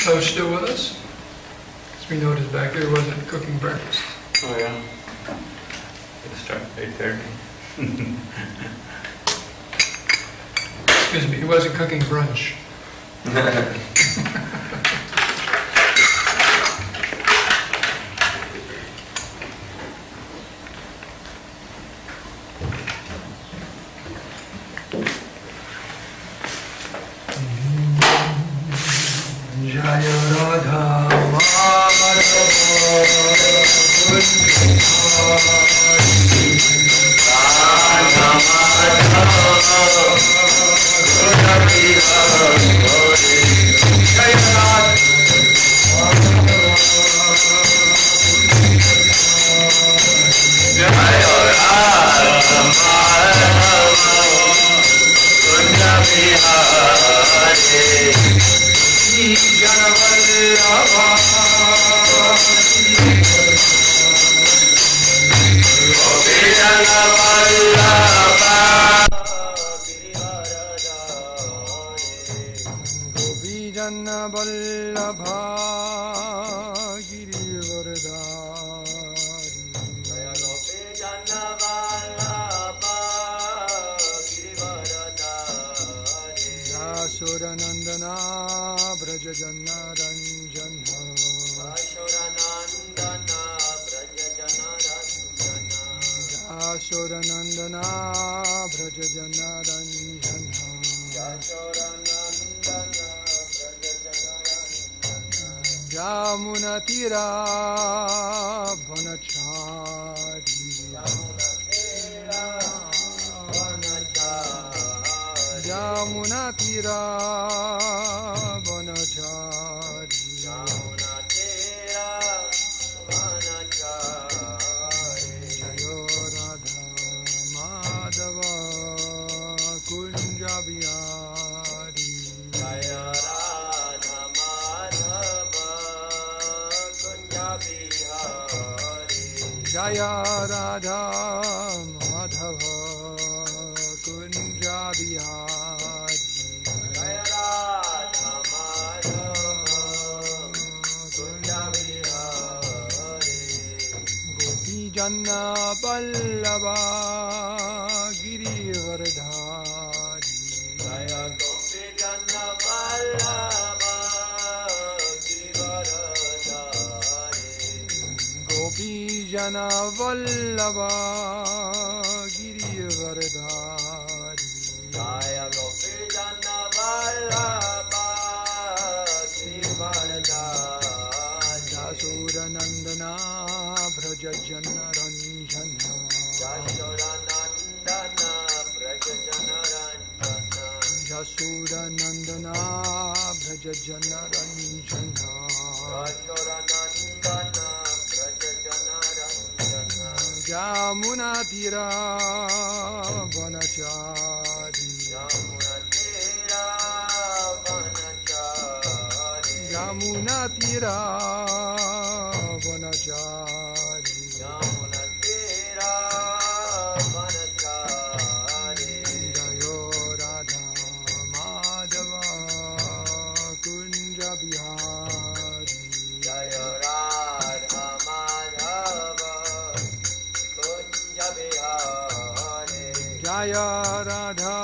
So still with us? As we noticed back there, wasn't cooking breakfast. Oh yeah. It starts at 8:30. Excuse me, he wasn't cooking brunch. Jaya Radha Madhava Gopijana Vallabha Girivardhari Jaya Gopijana Vallabha Girivardhari Yashodanandana Brajajana Ranjana Yashodanandana Brajajana Ranjana Yashodanandana Brajajana Ranjana Yashodanandana Jamuna Tira Vanachari Jamuna Tira Vanachari Jamuna Tira Vanachari Jayo Radha Madhava Kunja Bihari Jaya Radha Madhava Kunja Bihari Jaya Radha Madhava Kunja Bihari Jaya Radha Madhava Kunja Bihari Gopijana Vallabha Girivardhari Jaya Gopijana Vallabha Girivardhari Gopijana Vallabha Girivardhari Jaya Gopijana Vallabha Girivardhari Yashodanandana Brajajana Ranjana Yashodanandana Brajajana Ranjana Yashodanandana Brajajana Ranjana Yashodanandana Brajajana Ranjana Jamuna Tira Vanachari Jamuna Tira Vanachari Jamuna Tira Vanachari Jamuna Tira Vanachari Jayo Radha Madhava Kunja Bihari Jayo Radha Madhava Kunja Bihari Jaya Radha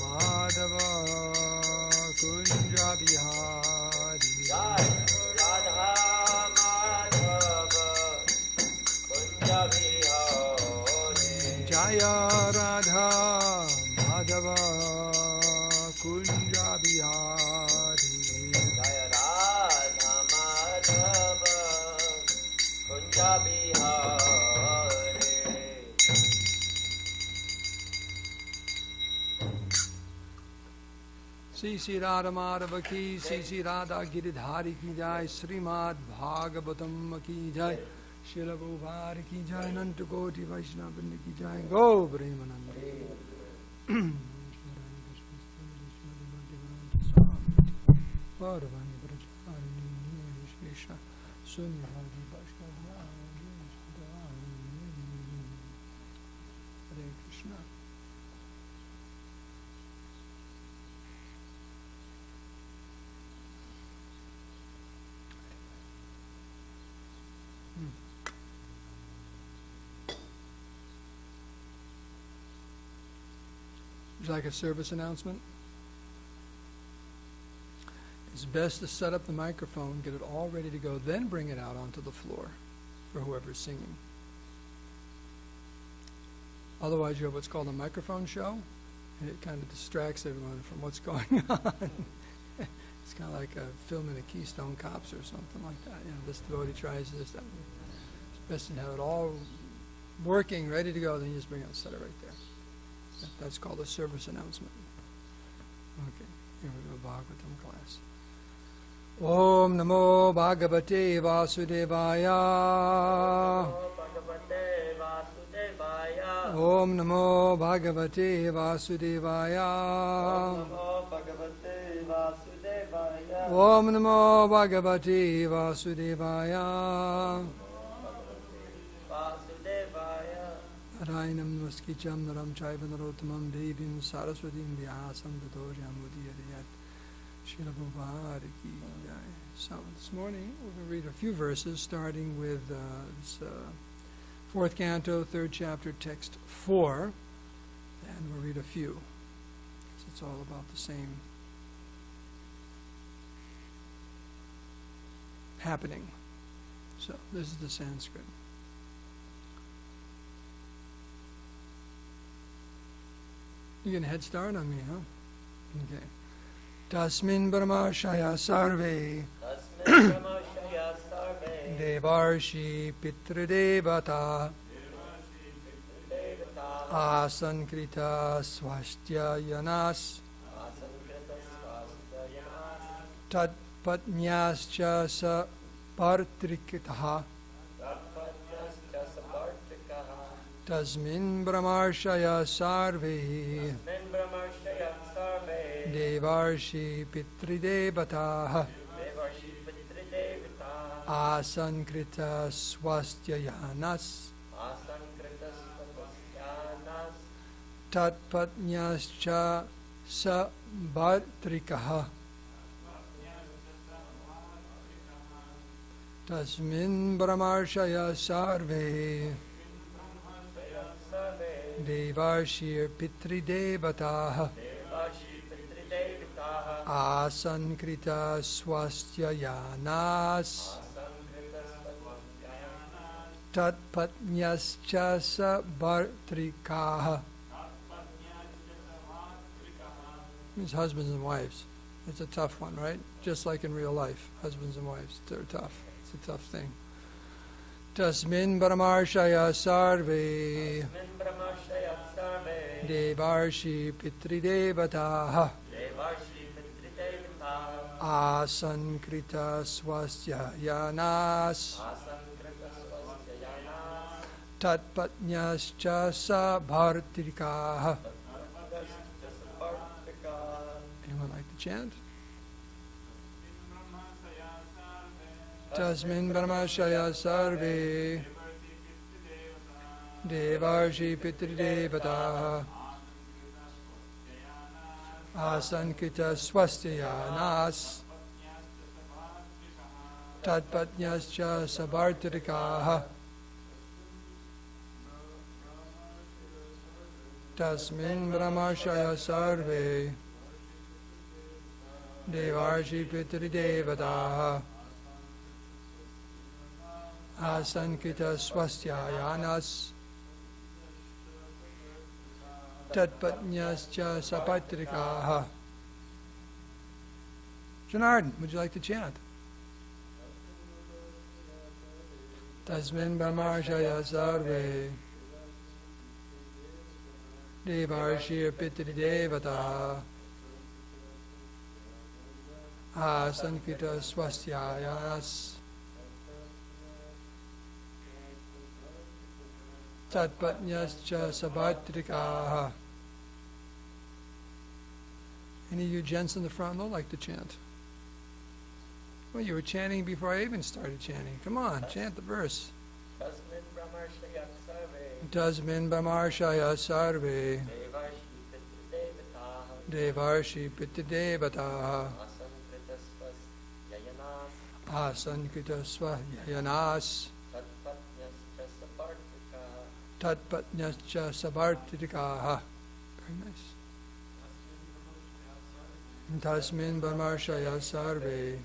Madhava Kunja Bihari Jaya Radha Madhava Kunja Bihari Jaya Radha Madhava Kunja Bihari Jaya Radha Madhava Kunja Bihari Sri Radha Madhava ki, Sri Radha Giridhari ki jai, srimadbhagavatam ki jai, Srila Prabhupada ki jai, Nanta Koti Vaishnava Vrinda ki jai, Go Premanande. Parvani Brajari Vishesha Sunyavadi Vaishnava Hare Krishna. Would you like a service announcement? It's best to set up the microphone, get it all ready to go, then bring it out onto the floor for whoever's singing. Otherwise, you have what's called a microphone show, and it kind of distracts everyone from what's going on. It's kind of like a film in a Keystone Cops or something like that. You know, this devotee tries this, that. It's best to have it all working, ready to go, then you just bring it and set it right there. That's called a service announcement. Okay, here we go, Bhagavatam class. Om Namo Bhagavate Vasudevaya. Om Namo Bhagavate Vasudevaya. Om Namo Bhagavate Vasudevaya. Narayanam Vaskicham Naram Chaiva Narottamam Devim Saraswatim Vyasam Tatorjam Udiyariyat Srila Prabhu Ki Jai. So this morning we're going to read a few verses starting with fourth canto, third chapter, text 4, and we'll read a few. So it's all about the same happening. So this is the Sanskrit. You get a head start on me, huh? Okay. Tasmin Brahmashaya Sarve Devarshi Pitradevata Asankrita Swastya Yanas Tatpatnyascha Sa Partrikitaha Tasmin Brahmarshaya Sarve Devarshi Pitridevata Asankrita Swastyayanas Tatpatnyascha Sa Bhartrikaha Tasmin Brahmarshaya Sarve Devarshi Pitridevata Asankrita Swastyayanas Tatpatnyascha Sa Bhartrikaha. Means husbands and wives. It's a tough one, right? Just like in real life, husbands and wives, they're tough. It's a tough thing. Tasmin Brahmarshaya Sarve Devarshi Pitridevata Asankrita Swastyayanas Tatpatnyascha Sa Bhartrikaha. Anyone like to chant? Tasmin Brahmashaya Sarve Devarshi Pitridevata Asankrita Swastyayanas Tatpatnyascha Sa Bhartrikaha. Tasmin Brahmashaya Sarve Devarshi Pitridevata Asankrita Swastyayanas Tatpatnyascha Sa Bhartrikaha. Janardhan, would you like to chant? Tasmin Brahmarshaya Sarve Devarshi Pitridevata Asankrita Swastyayanas Tatpatnyascha Sa Bhartrikaha. Any of you gents in the front row like to chant? Well, you were chanting before I even started chanting. Come on, chant the verse. Tasmin Brahmarshaya Sarve Devarshi Pitridevata Asankrita Swastyayanas Tatpatnyascha Sa Bhartrikaha. Very nice. Tasmin Brahmarshaya Sarve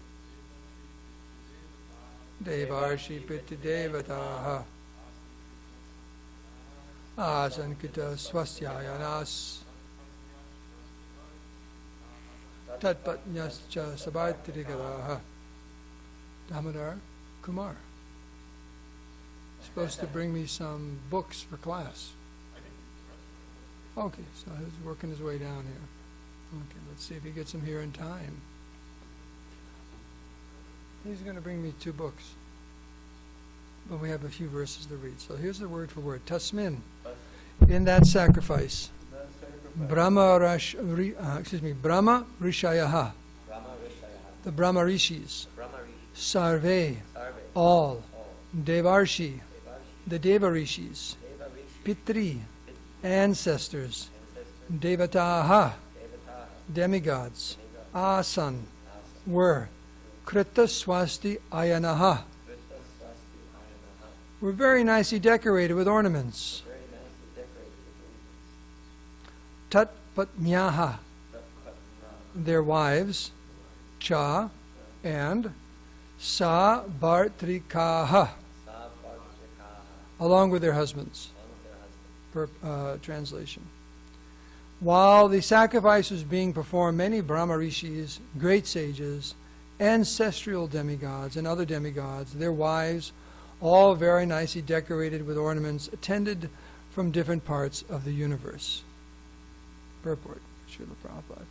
Devarshi Piti Devataha Asankita Swastyayanas Tatpatnyascha Sabatrigaraha. Damodar Kumar. Supposed to bring me some books for class. Okay, so he's working his way down here. Okay, let's see if he gets them here in time. He's going to bring me 2 books. But we have a few verses to read. So here's the word for word. Tasmin. In that sacrifice. Brahma Rishayaha. The Brahma Rishis. Sarve. All. Devarshi. The Deva Rishis. Pitri. Ancestors. Devataha. Demigods. Asan. Were. Krita Swasti Ayanaha. Were very nicely decorated with ornaments. Tat Patnyaha. Their wives. Cha. And Sa Bhartrikaha. Along with their husbands. Translation. While the sacrifice was being performed, many Brahma Rishis, great sages, ancestral demigods, and other demigods, their wives, all very nicely decorated with ornaments, attended from different parts of the universe. Purport, Srila Prabhupada.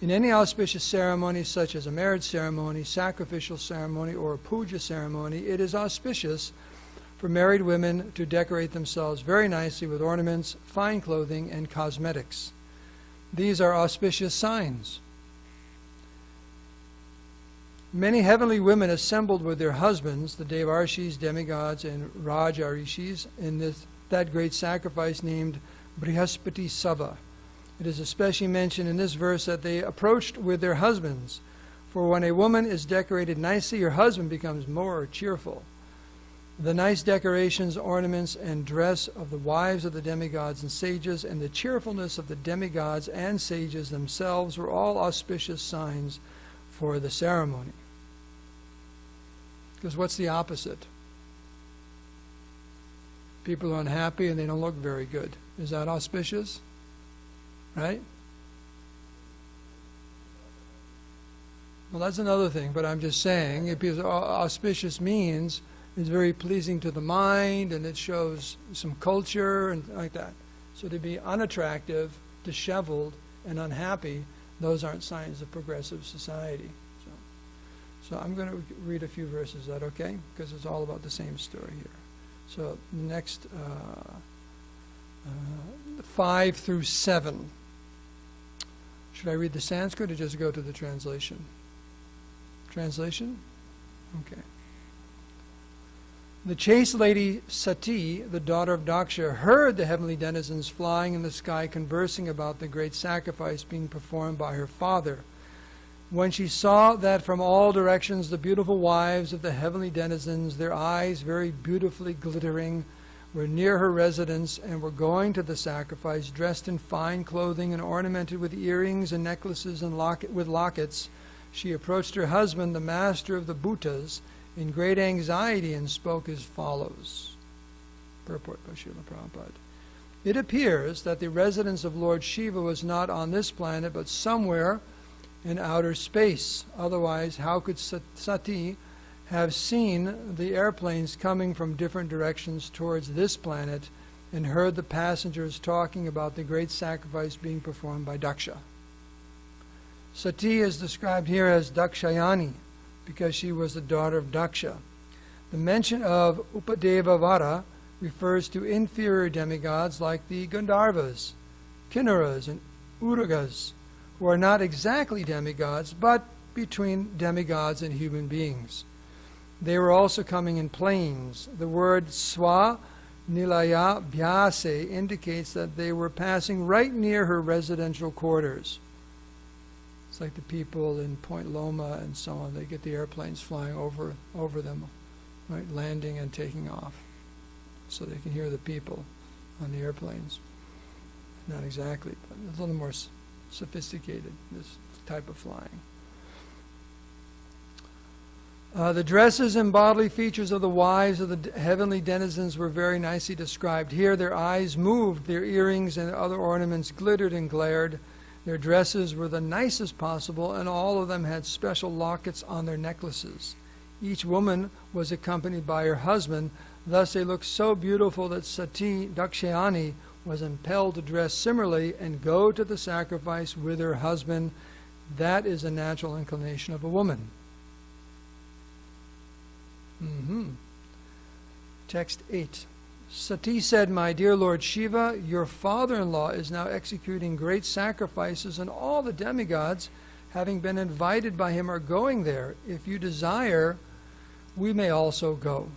In any auspicious ceremony, such as a marriage ceremony, sacrificial ceremony, or a puja ceremony, it is auspicious for married women to decorate themselves very nicely with ornaments, fine clothing, and cosmetics. These are auspicious signs. Many heavenly women assembled with their husbands, the Devarshis, demigods, and Raja Rishis, in that great sacrifice named Brihaspati Sabha. It is especially mentioned in this verse that they approached with their husbands, for when a woman is decorated nicely, her husband becomes more cheerful. The nice decorations, ornaments, and dress of the wives of the demigods and sages, and the cheerfulness of the demigods and sages themselves were all auspicious signs for the ceremony. Because what's the opposite? People are unhappy and they don't look very good. Is that auspicious? Right? Well, that's another thing, but I'm just saying, because auspicious means it's very pleasing to the mind, and it shows some culture and like that. So to be unattractive, disheveled, and unhappy, those aren't signs of progressive society. So I'm going to read a few verses. Is that okay? Because it's all about the same story here. So next, 5 through 7. Should I read the Sanskrit or just go to the translation? Translation? Okay. The chaste lady Sati, the daughter of Daksha, heard the heavenly denizens flying in the sky conversing about the great sacrifice being performed by her father. When she saw that from all directions the beautiful wives of the heavenly denizens, their eyes very beautifully glittering, were near her residence and were going to the sacrifice, dressed in fine clothing and ornamented with earrings and necklaces and with lockets, she approached her husband, the master of the Bhutas, in great anxiety, and spoke as follows. Purport by Srila Prabhupada. It appears that the residence of Lord Shiva was not on this planet, but somewhere in outer space. Otherwise, how could Sati have seen the airplanes coming from different directions towards this planet and heard the passengers talking about the great sacrifice being performed by Daksha? Sati is described here as Dakshayani, because she was the daughter of Daksha. The mention of Upadevavara refers to inferior demigods like the Gandharvas, Kinnaras, and Uragas, who are not exactly demigods, but between demigods and human beings. They were also coming in planes. The word Swa Nilaya Bhyase indicates that they were passing right near her residential quarters. It's like the people in Point Loma and so on. They get the airplanes flying over them, right, landing and taking off, so they can hear the people on the airplanes. Not exactly, but it's a little more sophisticated. This type of flying. The dresses and bodily features of the wives of the heavenly denizens were very nicely described. Here their eyes moved, their earrings and other ornaments glittered and glared. Their dresses were the nicest possible, and all of them had special lockets on their necklaces. Each woman was accompanied by her husband. Thus they looked so beautiful that Sati Dakshayani was impelled to dress similarly and go to the sacrifice with her husband. That is a natural inclination of a woman. Text 8. Sati said, "My dear Lord Shiva, your father-in-law is now executing great sacrifices, and all the demigods, having been invited by him, are going there. If you desire, we may also go."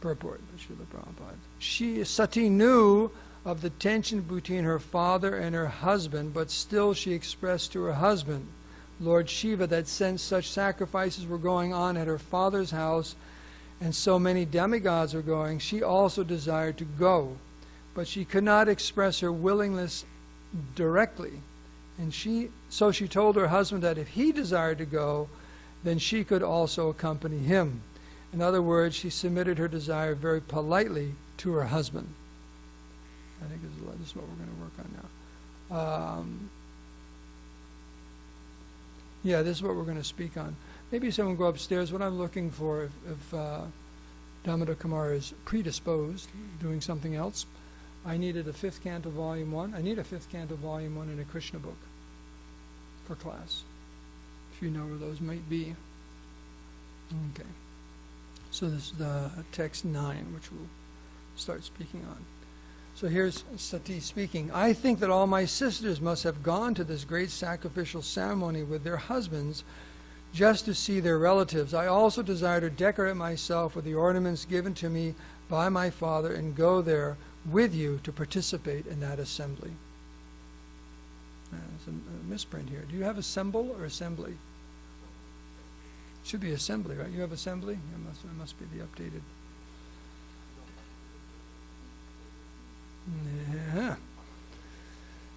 Purport by Srila Prabhupada. Sati knew of the tension between her father and her husband, but still she expressed to her husband, Lord Shiva, that since such sacrifices were going on at her father's house, and so many demigods were going, she also desired to go. But she could not express her willingness directly. And so she told her husband that if he desired to go, then she could also accompany him. In other words, she submitted her desire very politely to her husband. I think this is what we're going to work on now. Yeah, this is what we're going to speak on. Maybe someone go upstairs. What I'm looking for, if Damodar Kumar is predisposed, doing something else, I needed a 5th canto, volume 1. I need a 5th canto, volume 1 in a Krishna book for class, if you know where those might be. Okay. So this is the text 9, which we'll start speaking on. So here's Sati speaking. "I think that all my sisters must have gone to this great sacrificial ceremony with their husbands just to see their relatives. I also desire to decorate myself with the ornaments given to me by my father and go there with you to participate in that assembly." There's a misprint here. Do you have assemble or assembly? It should be assembly, right? You have assembly? It must be the updated. Yeah.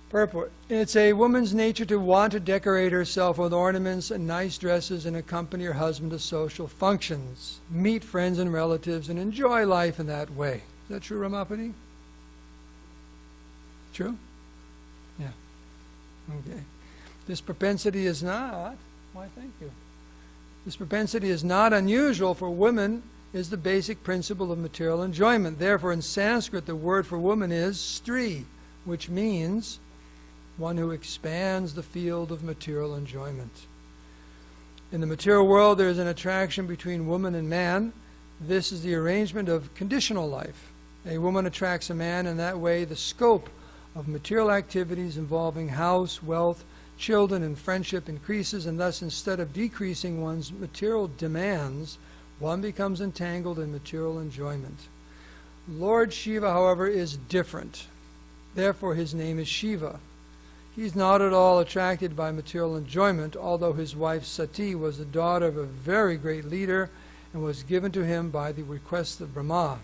Purport. It's a woman's nature to want to decorate herself with ornaments and nice dresses and accompany her husband to social functions, meet friends and relatives, and enjoy life in that way. Is that true, Ramapati? True? Yeah. Okay. This propensity is not, why thank you. This propensity is not unusual for women, is the basic principle of material enjoyment. Therefore, in Sanskrit, the word for woman is stri, which means one who expands the field of material enjoyment. In the material world, there is an attraction between woman and man. This is the arrangement of conditional life. A woman attracts a man, and that way the scope of material activities involving house, wealth, children, and friendship increases, and thus instead of decreasing one's material demands, one becomes entangled in material enjoyment. Lord Shiva, however, is different. Therefore, his name is Shiva. He's not at all attracted by material enjoyment, although his wife Sati was the daughter of a very great leader and was given to him by the request of Brahma.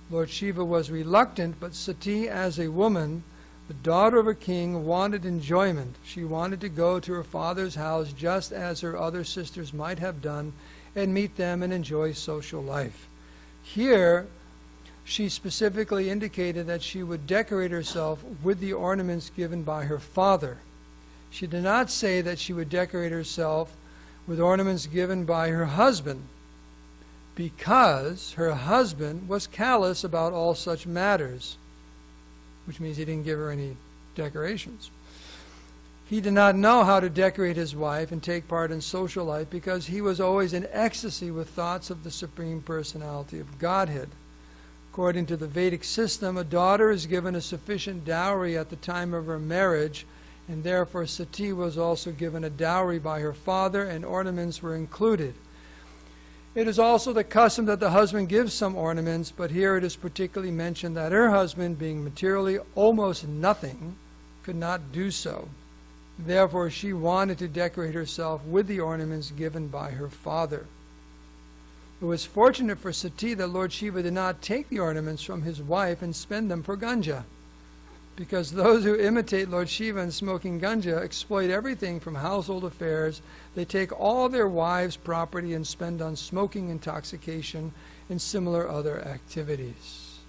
Lord Shiva was reluctant, but Sati, as a woman, the daughter of a king, wanted enjoyment. She wanted to go to her father's house just as her other sisters might have done and meet them and enjoy social life. Here, she specifically indicated that she would decorate herself with the ornaments given by her father. She did not say that she would decorate herself with ornaments given by her husband, because her husband was callous about all such matters, which means he didn't give her any decorations. He did not know how to decorate his wife and take part in social life because he was always in ecstasy with thoughts of the Supreme Personality of Godhead. According to the Vedic system, a daughter is given a sufficient dowry at the time of her marriage, and therefore Sati was also given a dowry by her father, and ornaments were included. It is also the custom that the husband gives some ornaments, but here it is particularly mentioned that her husband, being materially almost nothing, could not do so. Therefore, she wanted to decorate herself with the ornaments given by her father. It was fortunate for Sati that Lord Shiva did not take the ornaments from his wife and spend them for Ganja, because those who imitate Lord Shiva in smoking ganja exploit everything from household affairs. They take all their wives' property and spend on smoking, intoxication, and similar other activities.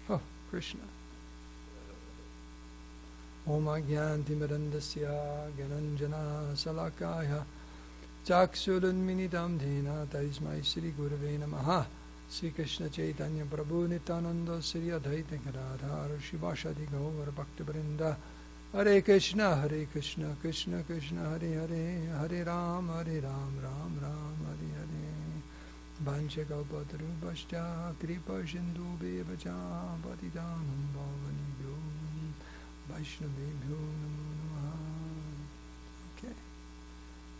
Oh, Krishna. Om Agyantimirandasya Gyananjana Salakaya Chaksurunminitam Dhena Taismai Sri Gurave Namaha. Sri Krishna Chaitanya Prabhu Nityananda Sri Advaita Gadadhar Shivashadi Gaur Bhakti Vrinda. Hare Krishna Krishna Krishna Hare Hare Hare Ram Ram Ram Hare Hare. Vanchakalpatarubhascha Kripa Sindhu Bevacha Patitanam Bhavanibhyo Vaishnavibhyo Namo Namaha. Okay.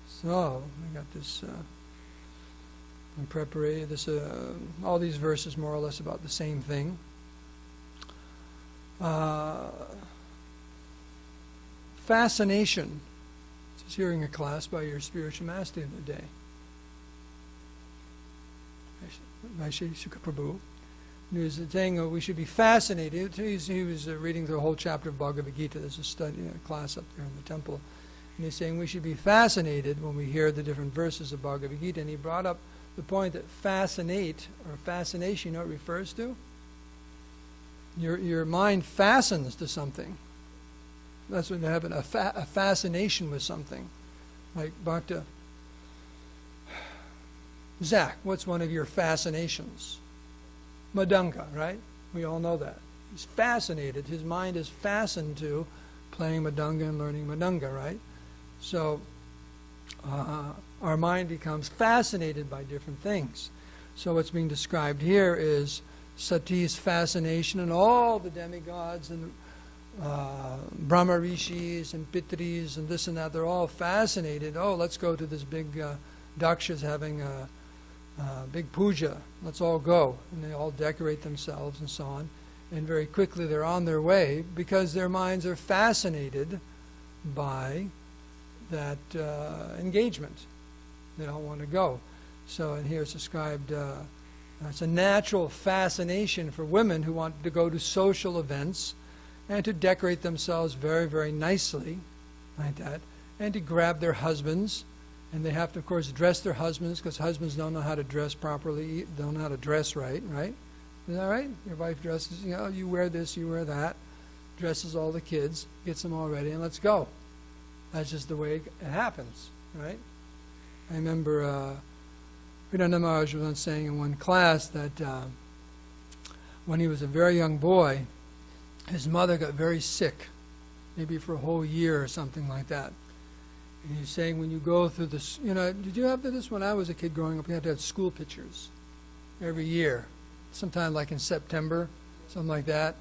So, we got this in preparation. All these verses more or less about the same thing. Fascination. Just hearing a class by your spiritual master the other day, Vaishya Sukha Prabhu. He was saying we should be fascinated. He was reading the whole chapter of Bhagavad Gita. There's a study class up there in the temple. And he's saying we should be fascinated when we hear the different verses of Bhagavad Gita. And he brought up the point that fascinate, or fascination, you know what it refers to? Your mind fastens to something. That's when you have a fascination with something. Like Bhakta. Zach, what's one of your fascinations? Madanga, right? We all know that. He's fascinated. His mind is fastened to playing Madanga and learning Madanga, right? So our mind becomes fascinated by different things. So what's being described here is Sati's fascination, and all the demigods and Brahma Rishis and Pitris and this and that, they're all fascinated. Oh, let's go to this big Daksha's having a big puja. Let's all go. And they all decorate themselves and so on. And very quickly they're on their way because their minds are fascinated by that engagement. They don't want to go. So, and here it's described, it's a natural fascination for women who want to go to social events and to decorate themselves very, very nicely, like that, and to grab their husbands. And they have to, of course, dress their husbands, because husbands don't know how to dress properly, don't know how to dress right? Is that right? Your wife dresses, you wear this, you wear that, dresses all the kids, gets them all ready, and let's go. That's just the way it happens, right? I remember Vedanta Maharaj was once saying in one class that when he was a very young boy, his mother got very sick, maybe for a whole year or something like that. And he's saying when you go through this, did you have this when I was a kid growing up? You had to have school pictures every year, sometime like in September, something like that.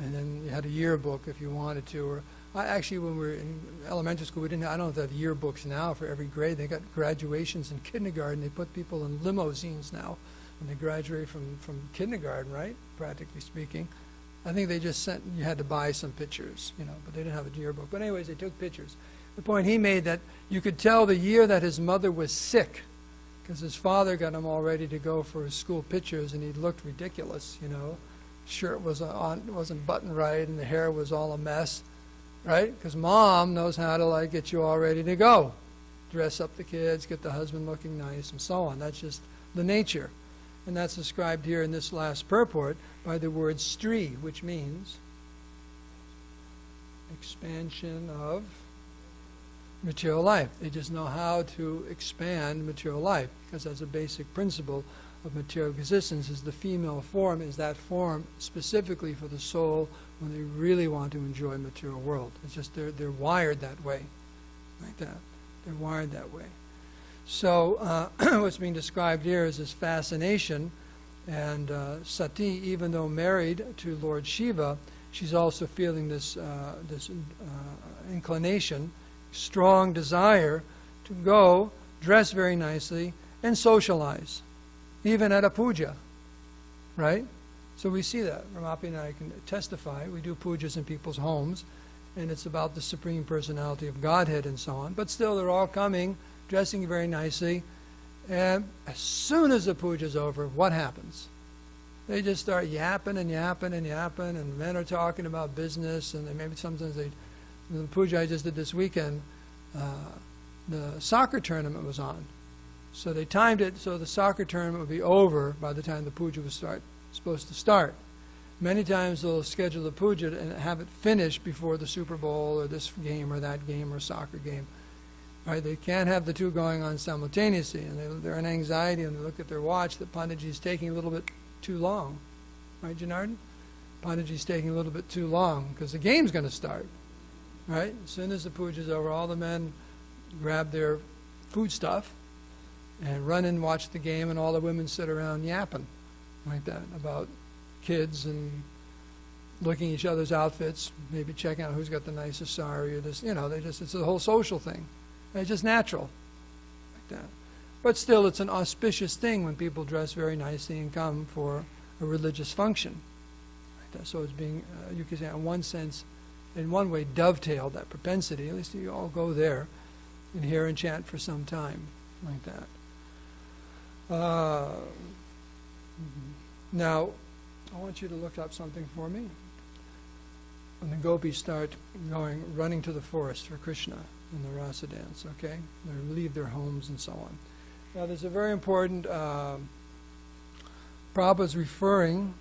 And then you had a yearbook if you wanted to. Or actually, when we were in elementary school, I don't have yearbooks now for every grade. They got graduations in kindergarten. They put people in limousines now when they graduate from kindergarten, right? Practically speaking. I think they just you had to buy some pictures, but they didn't have a yearbook. But anyways, they took pictures. The point he made that you could tell the year that his mother was sick because his father got him all ready to go for his school pictures, and he looked ridiculous, Shirt wasn't buttoned right, and the hair was all a mess, right? Because mom knows how to get you all ready to go, dress up the kids, get the husband looking nice, and so on. That's just the nature, and that's described here in this last purport by the word stri, which means expansion of material life. They just know how to expand material life, because that's a basic principle of material existence. Is the female form is that form specifically for the soul when they really want to enjoy material world. It's just they're wired that way, like that. They're wired that way. So what's being described here is this fascination, and Sati, even though married to Lord Shiva, she's also feeling this inclination, strong desire to go, dress very nicely, and socialize, even at a puja, right? So we see that. Ramapi and I can testify. We do pujas in people's homes, and it's about the Supreme Personality of Godhead and so on. But still, they're all coming, dressing very nicely, and as soon as the puja's over, what happens? they just start yapping and yapping and yapping, and men are talking about business, and maybe sometimes the puja I just did this weekend, the soccer tournament was on. So they timed it so the soccer tournament would be over by the time the puja was supposed to start. Many times they'll schedule the puja and have it finished before the Super Bowl or this game or that game or soccer game. Right? They can't have the two going on simultaneously, and they're in anxiety, and they look at their watch that Panditji's taking a little bit too long. Right, Janardhan? Panditji's taking a little bit too long because the game's going to start. Right? As soon as the puja's over, all the men grab their food stuff and run and watch the game, and all the women sit around yapping like that about kids and looking at each other's outfits, maybe checking out who's got the nicest sari or this, it's a whole social thing. It's just natural like that. But still, it's an auspicious thing when people dress very nicely and come for a religious function. Like that. So it's being, you could say in one sense, in one way, dovetailed, that propensity. At least you all go there and hear and chant for some time like that. Now, I want you to look up something for me. When the gopis start running to the forest for Krishna in the rasa dance, okay? They leave their homes and so on. Now, there's a very important, Prabhupada's referring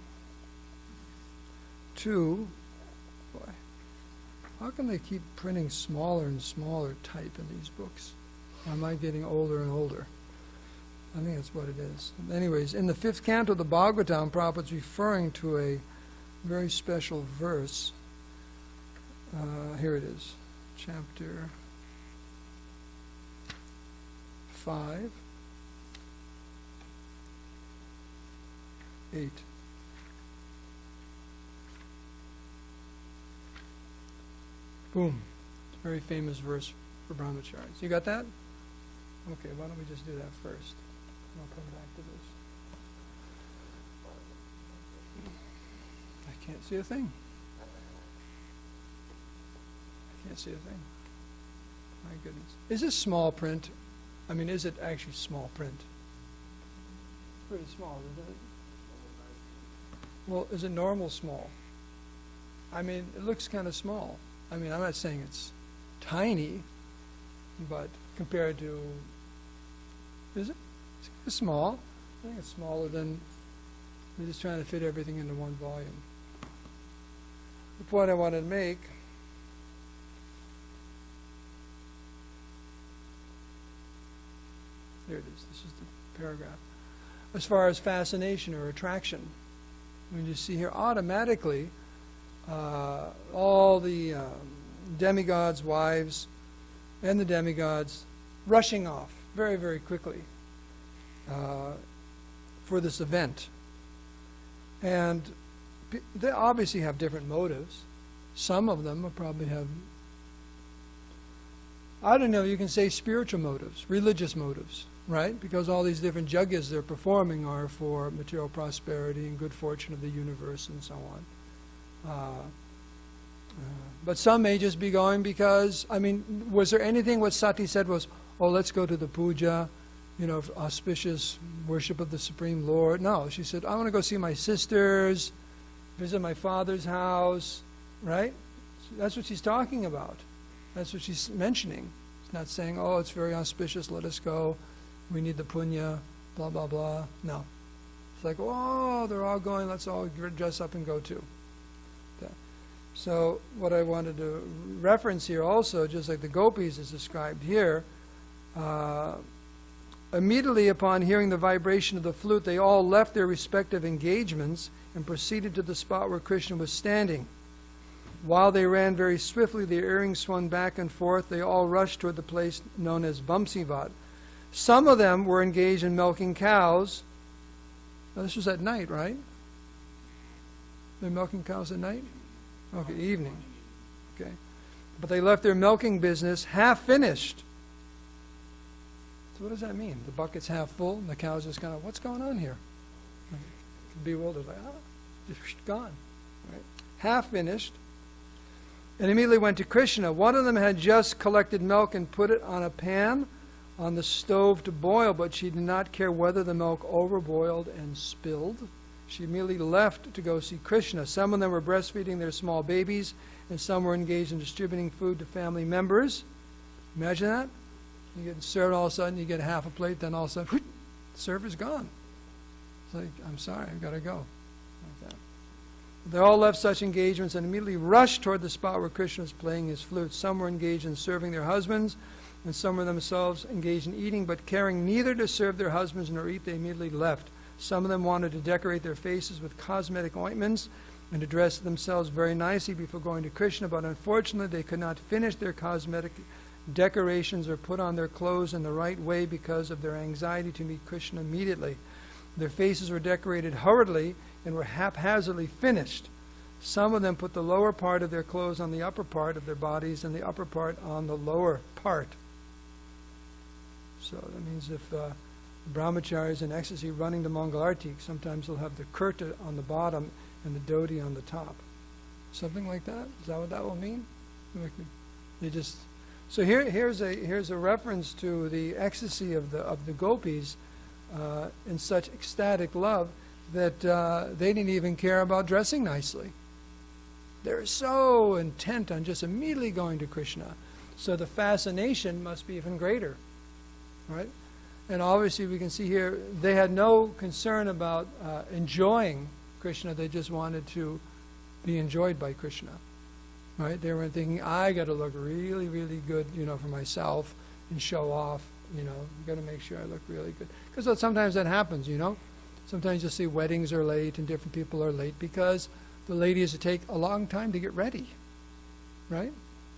to, boy, how come they keep printing smaller and smaller type in these books? Or am I getting older and older? I think that's what it is. Anyways, in the 5th canto of the Bhagavatam, Prabhupada's referring to a very special verse. Here it is, chapter 5, 8. Boom. It's a very famous verse for brahmacharis. You got that? Okay, why don't we just do that first? I'll come back to this. I can't see a thing. I can't see a thing. My goodness. Is this small print? I mean, is it actually small print? Pretty small, isn't it? Well, is it normal small? I mean, it looks kind of small. I mean, I'm not saying it's tiny, but compared to, is it? It's small. I think it's smaller than, we're just trying to fit everything into one volume. The point I wanted to make, there it is, this is the paragraph. As far as fascination or attraction, when you see here automatically all the demigods' wives and the demigods rushing off very, very quickly for this event. And they obviously have different motives. Some of them will probably have, I don't know, you can say spiritual motives, religious motives, right? Because all these different yajnas they're performing are for material prosperity and good fortune of the universe and so on. But some may just be going because, I mean, was there anything what Sati said was, oh, let's go to the puja, auspicious worship of the Supreme Lord? No, she said, I want to go see my sisters, visit my father's house, right? That's what she's talking about. That's what she's mentioning. It's not saying, oh, it's very auspicious, let us go, we need the punya, blah, blah, blah. No. It's like, oh, they're all going, let's all dress up and go too. Okay. So what I wanted to reference here also, just like the gopis is described here, immediately upon hearing the vibration of the flute, they all left their respective engagements and proceeded to the spot where Krishna was standing. While they ran very swiftly, their earrings swung back and forth. They all rushed toward the place known as Vamsivat. Some of them were engaged in milking cows. Now, this was at night, right? They're milking cows at night? Okay, evening. Okay. But they left their milking business half finished. So what does that mean? The bucket's half full, and the cow's just kind of, what's going on here? Bewildered, like, just gone. Right? Half finished. And immediately went to Krishna. One of them had just collected milk and put it on a pan on the stove to boil, but she did not care whether the milk overboiled and spilled. she immediately left to go see Krishna. Some of them were breastfeeding their small babies, and some were engaged in distributing food to family members. Imagine that. You get served, all of a sudden you get half a plate, then all of a sudden, the server's gone. It's like, I'm sorry, I've got to go. Like that. They all left such engagements and immediately rushed toward the spot where Krishna was playing his flute. Some were engaged in serving their husbands, and some were themselves engaged in eating, but caring neither to serve their husbands nor eat, they immediately left. Some of them wanted to decorate their faces with cosmetic ointments and to dress themselves very nicely before going to Krishna, but unfortunately they could not finish their cosmetic decorations or put on their clothes in the right way because of their anxiety to meet Krishna immediately. Their faces were decorated hurriedly and were haphazardly finished. Some of them put the lower part of their clothes on the upper part of their bodies and the upper part on the lower part. So that means if brahmacharis in ecstasy running the Mangal Arti, sometimes they'll have the kurta on the bottom and the dhoti on the top. Something like that? Is that what that will mean? They just so here's a reference to the ecstasy of the gopis in such ecstatic love that they didn't even care about dressing nicely. They're so intent on just immediately going to Krishna. So the fascination must be even greater, right? And obviously we can see here they had no concern about enjoying Krishna. They just wanted to be enjoyed by Krishna, right? They weren't thinking, I got to look really, really good, for myself and show off, got to make sure I look really good. Because sometimes that happens, Sometimes you'll see weddings are late and different people are late because the ladies take a long time to get ready, right?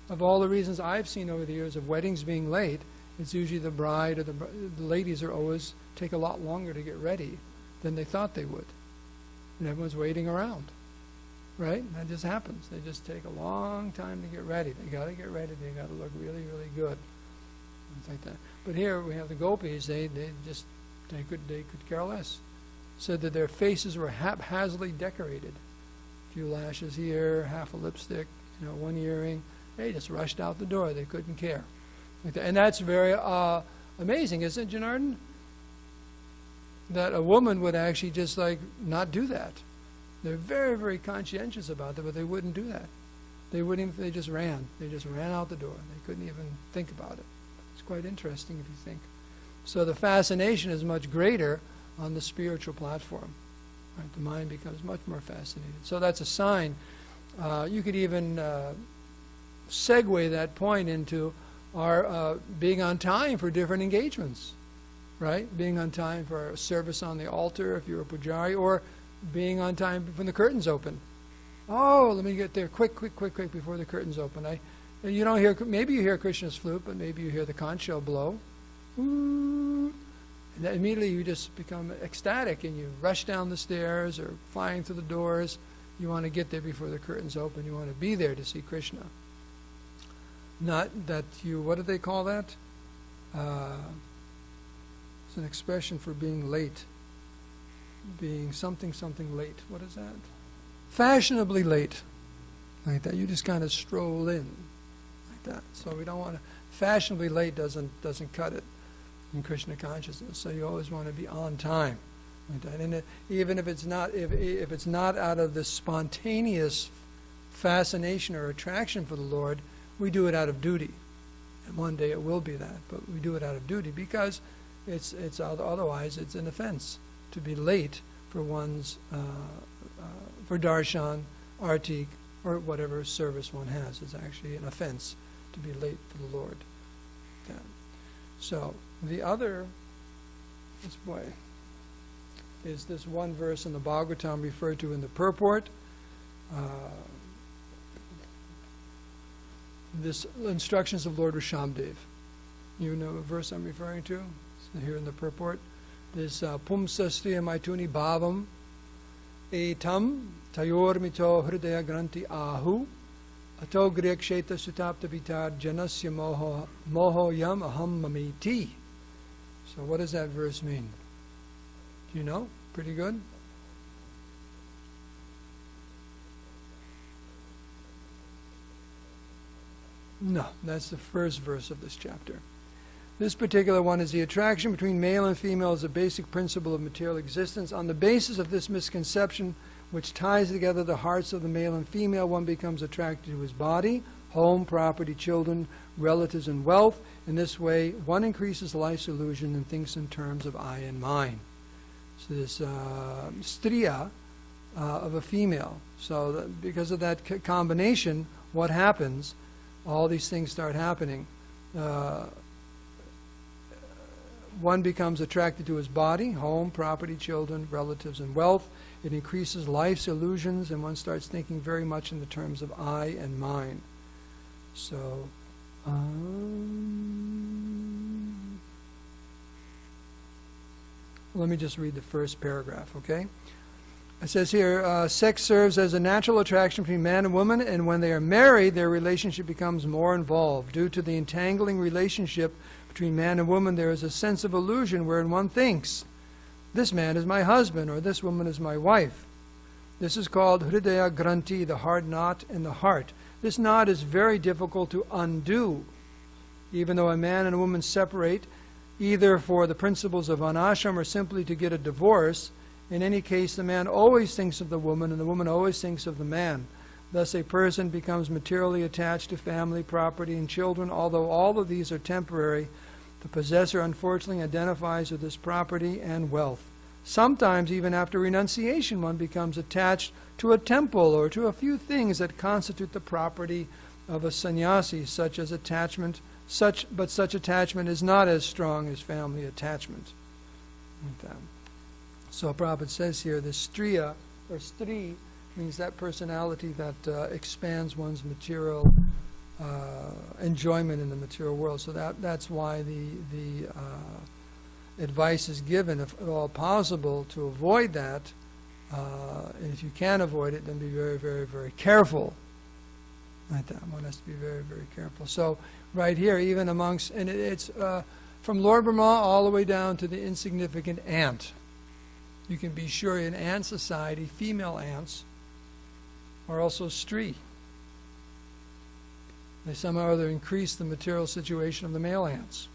Of all the reasons I've seen over the years of weddings being late, it's usually the bride or the ladies are always take a lot longer to get ready than they thought they would. And everyone's waiting around, right? That just happens. They just take a long time to get ready. They got to get ready. They got to look really, really good. Things like that. But here we have the gopis. They could care less. Said that their faces were haphazardly decorated. A few lashes here, half a lipstick, one earring. They just rushed out the door. They couldn't care. Like that. And that's very amazing, isn't it, Janardhan? That a woman would actually just not do that. They're very, very conscientious about that, but they wouldn't do that. They wouldn't even, they just ran. They just ran out the door. They couldn't even think about it. It's quite interesting if you think. So the fascination is much greater on the spiritual platform. Right? The mind becomes much more fascinated. So that's a sign. You could even segue that point into our being on time for different engagements, right? Being on time for a service on the altar if you're a pujari, or being on time when the curtains open. Oh, let me get there quick before the curtains open. And you don't hear, maybe you hear Krishna's flute, but maybe you hear the conch shell blow. Ooh. And then immediately you just become ecstatic and you rush down the stairs or flying through the doors. You want to get there before the curtains open. You want to be there to see Krishna. Not that you, what do they call that? It's an expression for being late. Being something late. What is that? Fashionably late. Like that. You just kind of stroll in. Like that. So we don't want to, fashionably late doesn't cut it in Krishna consciousness. So you always want to be on time. Like that. And even if it's not out of the spontaneous fascination or attraction for the Lord, we do it out of duty. And one day it will be that, but we do it out of duty because it's otherwise it's an offense to be late for one's for darshan, artik, or whatever service one has. It's actually an offense to be late for the Lord. Okay. So the other is this one verse in the Bhagavatam referred to in the purport. This instructions of Lord Rishabdev. You know the verse I'm referring to? It's here in the purport. This Pumsastriya Maituni Bhavam Etam Tayormito Hridaya Granti Ahu Ato Griyaksheta Sutapta Vitar Janasya Moho Yam Aham Mamiti. So what does that verse mean? Do you know? Pretty good? No, that's the first verse of this chapter. This particular one is the attraction between male and female is a basic principle of material existence. On the basis of this misconception, which ties together the hearts of the male and female, one becomes attracted to his body, home, property, children, relatives, and wealth. In this way, one increases life's illusion and thinks in terms of I and mine. So this striya of a female. So that because of that combination, what happens? All these things start happening. One becomes attracted to his body, home, property, children, relatives, and wealth. It increases life's illusions, and one starts thinking very much in the terms of I and mine. So, let me just read the first paragraph, okay? It says here, sex serves as a natural attraction between man and woman, and when they are married, their relationship becomes more involved. Due to the entangling relationship between man and woman, there is a sense of illusion wherein one thinks, this man is my husband, or this woman is my wife. This is called hridaya granthi, the hard knot in the heart. This knot is very difficult to undo. Even though a man and a woman separate, either for the principles of anashram or simply to get a divorce, in any case, the man always thinks of the woman, and the woman always thinks of the man. Thus, a person becomes materially attached to family, property, and children. Although all of these are temporary, the possessor unfortunately identifies with this property and wealth. Sometimes, even after renunciation, one becomes attached to a temple or to a few things that constitute the property of a sannyasi, such attachment is not as strong as family attachment. So Prabhupada says here, the striya, or stri, means that personality that expands one's material enjoyment in the material world. So that's why the advice is given, if at all possible, to avoid that. And if you can avoid it, then be very, very, very careful. Like that. One has to be very, very careful. So right here, even amongst, and it's from Lord Brahma all the way down to the insignificant ant. You can be sure in ant society, female ants are also stri. They somehow or other increase the material situation of the male ants,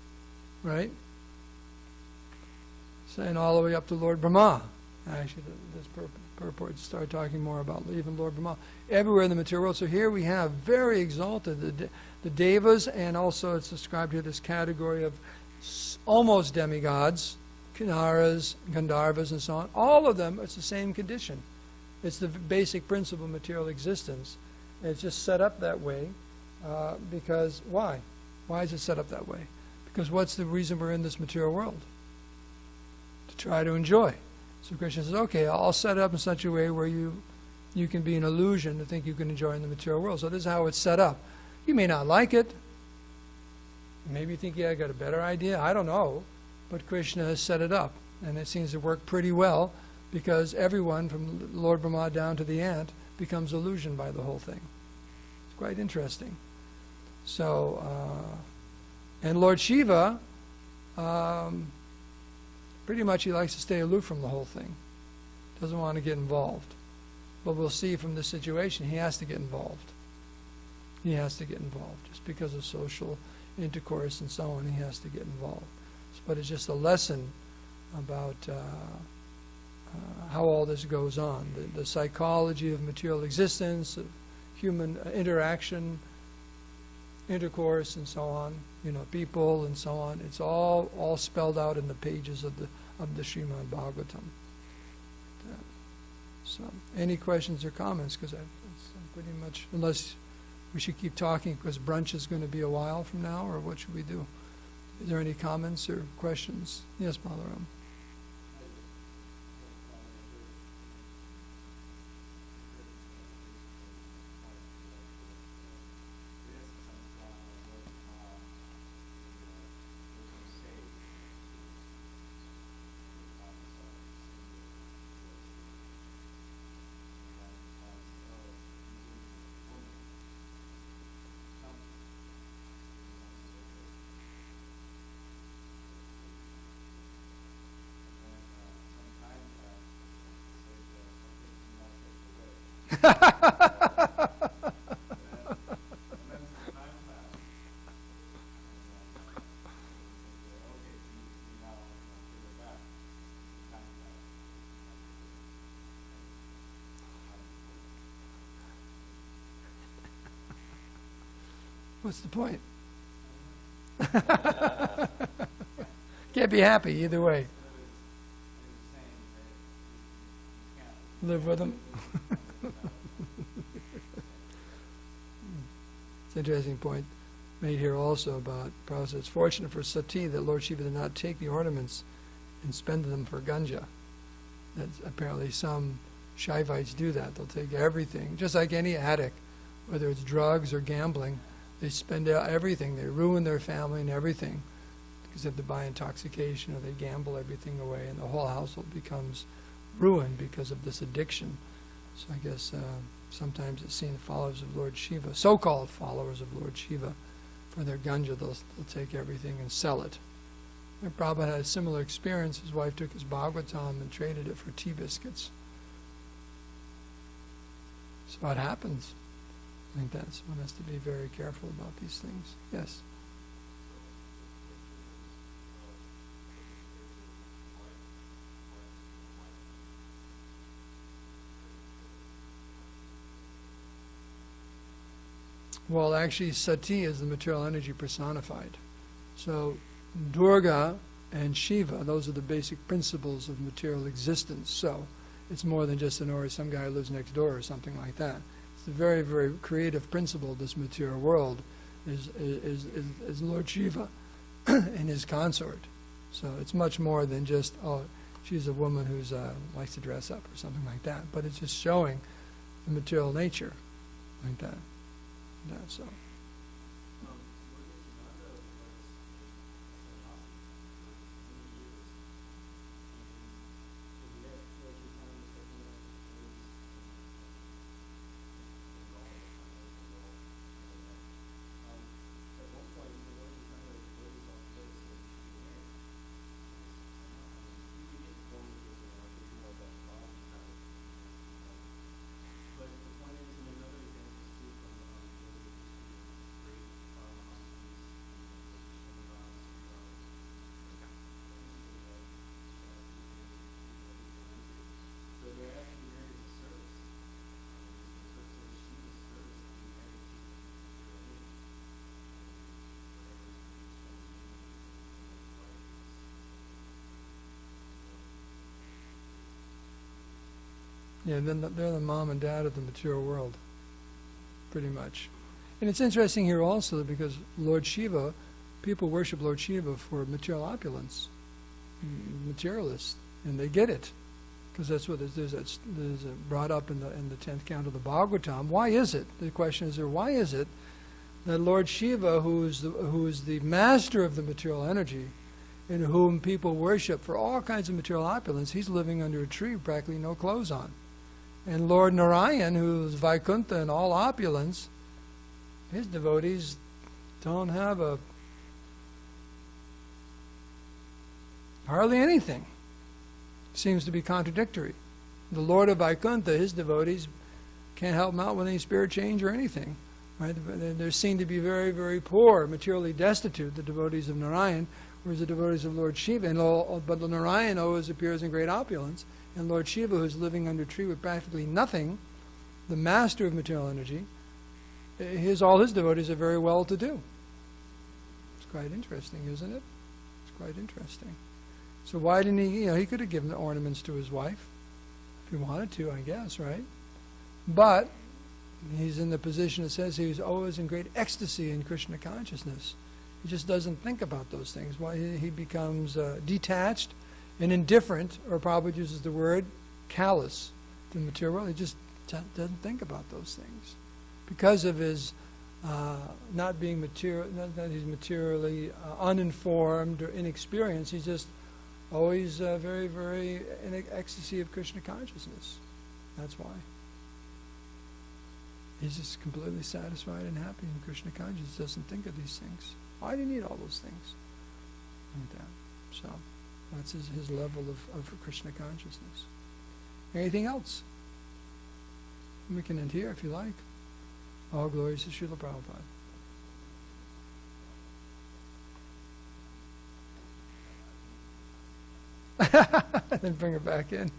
right? So, and all the way up to Lord Brahma. Actually, this purport started talking more about even Lord Brahma. Everywhere in the material world. So here we have very exalted, the devas, and also it's described here this category of almost demigods, Kinnaras, Gandharvas, and so on. All of them, it's the same condition. It's the basic principle of material existence. It's just set up that way because, why? Why is it set up that way? Because what's the reason we're in this material world? To try to enjoy. So Krishna says, okay, I'll set it up in such a way where you can be an illusion to think you can enjoy in the material world. So this is how it's set up. You may not like it. Maybe you think, yeah, I got a better idea. I don't know. But Krishna has set it up. And it seems to work pretty well because everyone from Lord Brahma down to the ant becomes illusioned by the whole thing. It's quite interesting. So, and Lord Shiva, pretty much he likes to stay aloof from the whole thing. Doesn't want to get involved. But we'll see from this situation, he has to get involved. He has to get involved. Just because of social intercourse and so on, he has to get involved. But it's just a lesson about how all this goes on. The psychology of material existence, of human interaction, intercourse, and so on. You know, people and so on. It's all spelled out in the pages of the srimadbhagavatam. So, any questions or comments? Because I'm pretty much, unless we should keep talking because brunch is going to be a while from now, or what should we do? Is there any comments or questions? Yes, Balaram. What's the point? Can't be happy either way. Live with them. It's an interesting point made here also about Prabhu says, it's fortunate for Sati that Lord Shiva did not take the ornaments and spend them for Ganja. That's apparently some Shaivites do that. They'll take everything, just like any addict, whether it's drugs or gambling, they spend everything. They ruin their family and everything because they have to buy intoxication or they gamble everything away and the whole household becomes ruined because of this addiction. So I guess sometimes it's seen followers of Lord Shiva, so-called followers of Lord Shiva, for their Ganja, they'll take everything and sell it. And Prabhupada had a similar experience. His wife took his bhagavatam and traded it for tea biscuits. So it happens. I think that's one has to be very careful about these things. Yes. Well, actually, Sati is the material energy personified. So Durga and Shiva, those are the basic principles of material existence. So it's more than just some guy who lives next door or something like that. It's a very, very creative principle of this material world is Lord Shiva and his consort. So it's much more than just, oh, she's a woman who likes to dress up or something like that. But it's just showing the material nature like that. So. Yeah, then they're the mom and dad of the material world, pretty much. And it's interesting here also because Lord Shiva, people worship Lord Shiva for material opulence, materialists, and they get it, because that's what there's brought up in the 10th count of the Bhagavatam. Why is it? The question is there. Why is it that Lord Shiva, who is the master of the material energy, in whom people worship for all kinds of material opulence, he's living under a tree with practically no clothes on. And Lord Narayan, who's Vaikuntha and all opulence, his devotees don't have hardly anything. Seems to be contradictory. The Lord of Vaikuntha, his devotees can't help him out with any spirit change or anything. Right? They're seen to be very, very poor, materially destitute, the devotees of Narayan, whereas the devotees of Lord Shiva, but Narayan always appears in great opulence, and Lord Shiva, who's living under a tree with practically nothing, the master of material energy, all his devotees are very well to do. It's quite interesting, isn't it? It's quite interesting. So why didn't he could have given the ornaments to his wife, if he wanted to, I guess, right? But he's in the position that says he was always in great ecstasy in Krishna consciousness. He just doesn't think about those things. Why he becomes detached and indifferent, or probably uses the word callous to the material world. He just doesn't think about those things because of his not being material, that he's materially uninformed or inexperienced. He's just always very, very in ecstasy of Krishna consciousness. That's why. He's just completely satisfied and happy in Krishna consciousness. Doesn't think of these things. Why do you need all those things? Like that. So that's his level of Krishna consciousness. Anything else? We can end here if you like. All glories to Srila Prabhupada. Then bring her back in.